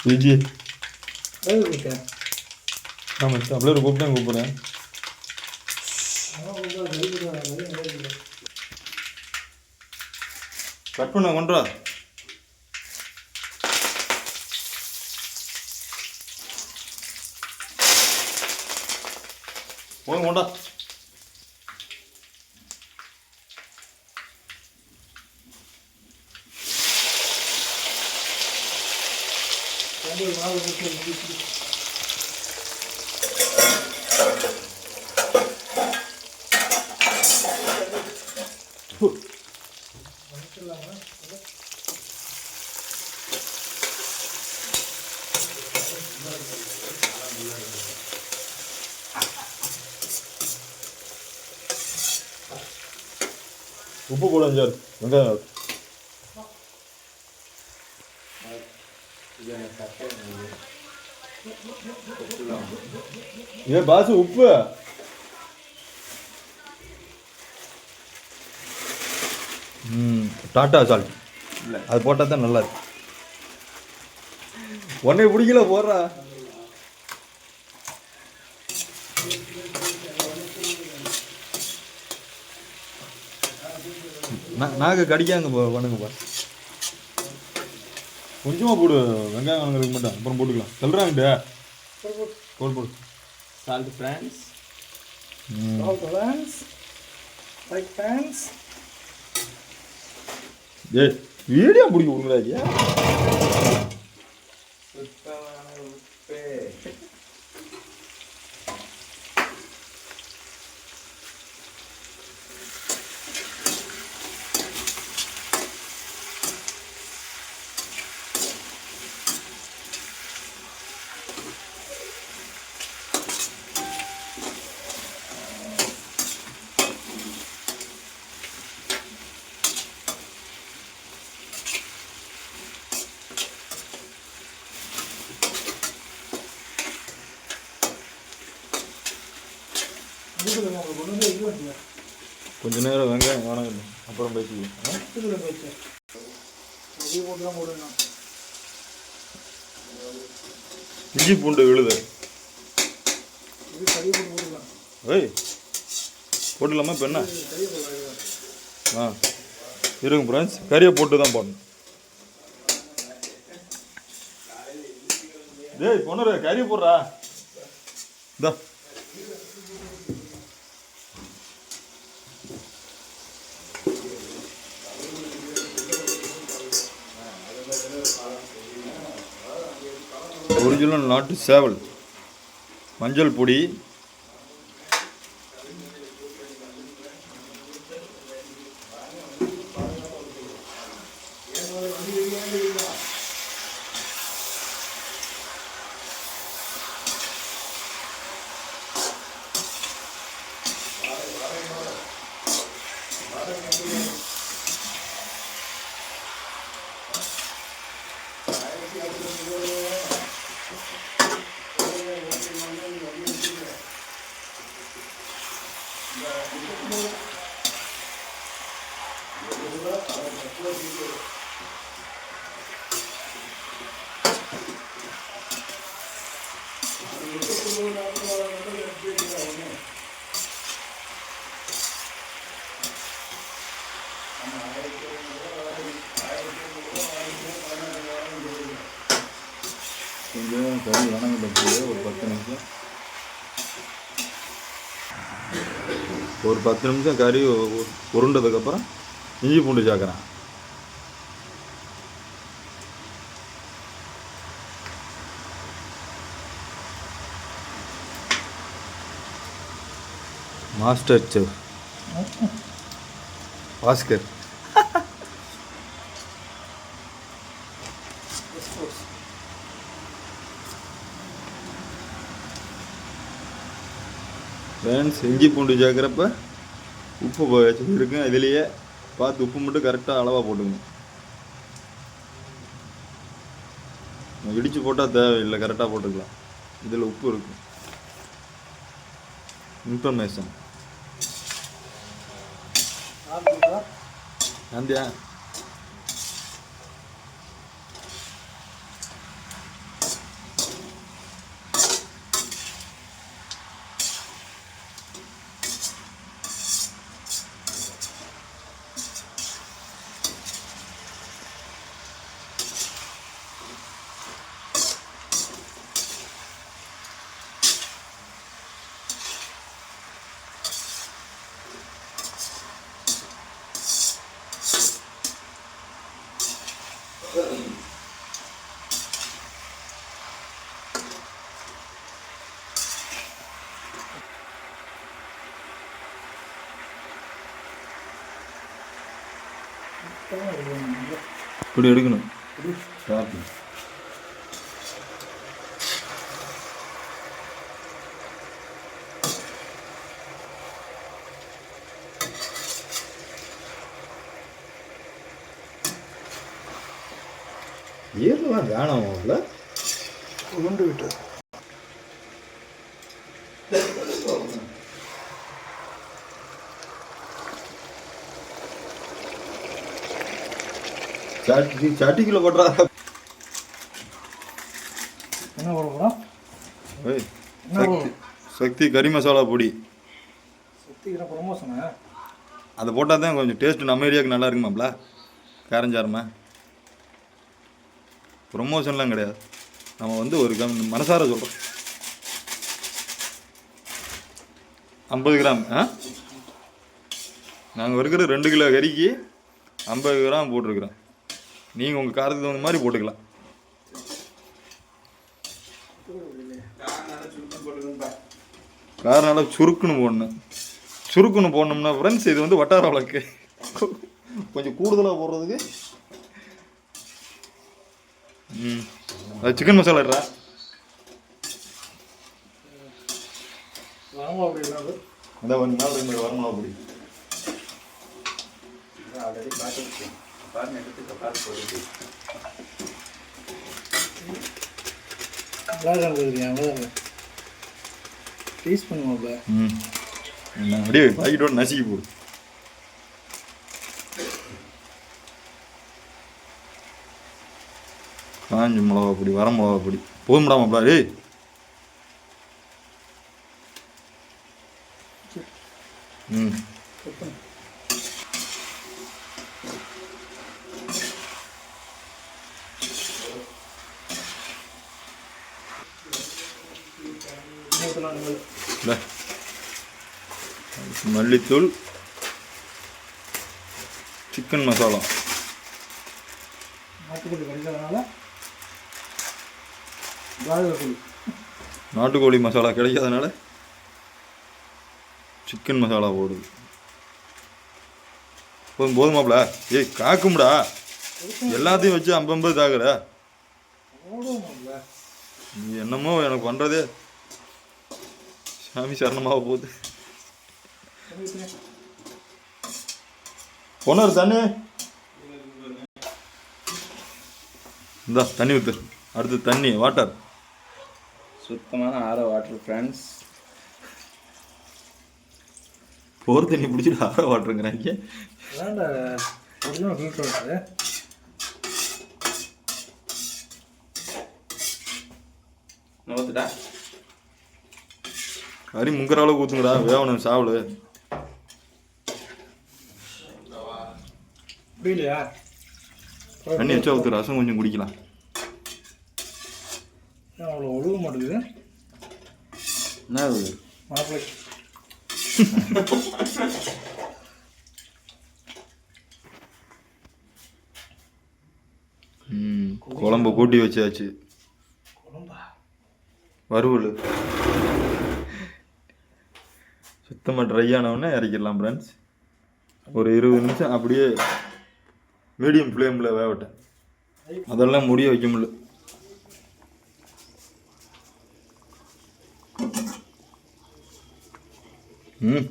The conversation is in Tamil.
விஜி ஆமாம் அப்படியே ஒரு கூப்பிட்றேன் கட் பண்ண கொண்டா போய் கொண்டா உப்பு போட சார் வெங்காயம் ஏ பாசு உப்பு டாட்டா சால்ட் இல்லை அது போட்டால் தான் நல்லா இருக்கு உடனே பிடிக்கல போடுறா நாங்கள் கடிக்காங்க பண்ணுங்கப்பா கொஞ்சமாக போடு வெங்காயம் வாங்குறதுக்கு மட்டும் அப்புறம் போட்டுக்கலாம் சொல்கிறாங்கட்டு போடு சால்ட் ஃப்ரான்ஸ் ஏ வீடியோ பிடிக்க விடுங்களா ஐயா கொஞ்ச நேரம் வெங்காயம் வணங்கணும் அப்புறம் பேசிக்கலாம் இஞ்சி பூண்டு விழுது ஏய் போட்டுடலாமா இப்போ என்ன இருங்க ஃப்ரெண்ட்ஸ் கறியை போட்டு தான் போடணும் டேய் பொண்ணு கறி போடுறா இந்தா ஒரிஜினல் நாட்டு சேவல் மஞ்சள் பொடி கொஞ்சம் கறி வணங்கிட்டு ஒரு 10 நிமிஷம் ஒரு 10 நிமிஷம் கறி உருண்டதுக்கப்புறம் இஞ்சி பூண்டு சேர்க்குறேன். மாஸ்டர் செஃப் பாஸ்கர் ஃப்ரெண்ட்ஸ், இஞ்சி பூண்டு சேர்க்குறப்ப உப்பு வச்சுருக்கேன். இதுலேயே பார்த்து உப்பு மட்டும் கரெக்டாக அளவாக போட்டுங்க. இடித்து போட்டால் தேவையில்லை, கரெக்டாக போட்டுக்கலாம். இதில் உப்பு இருக்கு. இன்ஃபர்மேஷன் ஆந்தியா இப்படி எடுக்கணும். ஏர்லாம் காணாமல உருண்டு விட்டு சாட்டிக்குள்ள போடுறா. என்ன போடுறோம்? சக்தி கறி மசாலா பொடி. சக்திக்கிற ப்ரொமோஷனா? அதை போட்டால் தான் கொஞ்சம் டேஸ்ட்டு நம்ம ஏரியாவுக்கு நல்லா இருக்குமாப்ல. காரஞ்சாரமா ப்ரொமோஷன்லாம் கிடையாது. நம்ம வந்து ஒரு மனசார சொல்கிறோம். 50 கிராம். நாங்கள் இருக்கிற 2 கிலோ கறிக்கு 50 கிராம் போட்டிருக்கிறோம். நீங்கள் உங்கள் காரத்துக்கு தகுந்த மாதிரி போட்டுக்கலாம். காரம் நல்லா சுருக்குன்னு போடணும். சுருக்குன்னு போடணும்னா ஃப்ரெண்ட்ஸ் இது வந்து வட்டார வழக்கு. கொஞ்சம் கூடுதலாக போடுறதுக்கு அது சிக்கன் மசாலா இடா. வரமிளகா பொடி இல்லாமல் இந்த 1 நாள் 2 வரமிளகா பொடி. ஆல்ரெடி பார்த்து பாருங்க, எடுத்து பார்த்து போட்டு நல்லா தான் இருக்குதுங்க. அவ்வளோதாங்க டேஸ்ட் பண்ணுவாப்ல. அப்படியே பாக்கெட்டோட நசுக்கி போடு. காஞ்ச மிளகா பொடி, வர மிளகா பொடி போதும்டாமாப்ல. ஏய் மல்லித்தூள், சிக்கன் மசாலா. நாட்டுக்கோழி கிடைக்காதனால பிராய்லர். நாட்டுக்கோழி மசாலா கிடைக்காதனால சிக்கன் மசாலா போடுது. போதுமாப்ல. ஏய் காக்கும்டா, எல்லாத்தையும் வச்சு 50 தாக்குற. நீ என்னமோ எனக்கு பண்ணுறதே சாமி சரணமாக போகுது. பொண்ணு தண்ணி இந்தா, தண்ணி ஊற்று. அடுத்து தண்ணி, வாட்டர், சுத்தமான ஆரோ வாட்டர் ஃப்ரெண்ட்ஸ். போர் தண்ணி பிடிச்சிட்டு ஆரோ வாட்டருங்கிறாங்க. நோத்துட்டா கறி முங்குற அளவுக்கு ஊற்றுங்கடா, வேவணும் சாப்பிடு. புரியலையா? தண்ணி வச்சா ஊற்று, ரசம் கொஞ்சம் குடிக்கலாம். அவ்வளோ ஒழுக மாட்டேங்குது. என்ன மாப்பிள்ளை குழம்பு கூட்டி வச்சாச்சு. வறுவல் சுத்தமாக ட்ரை ஆனவுடனே இறக்கிடலாம் ஃப்ரெண்ட்ஸ். ஒரு 20 நிமிஷம் அப்படியே மீடியம் ஃப்ளேமில் வேகட்டேன். அதெல்லாம் முடிய வைக்க முடியல. ம்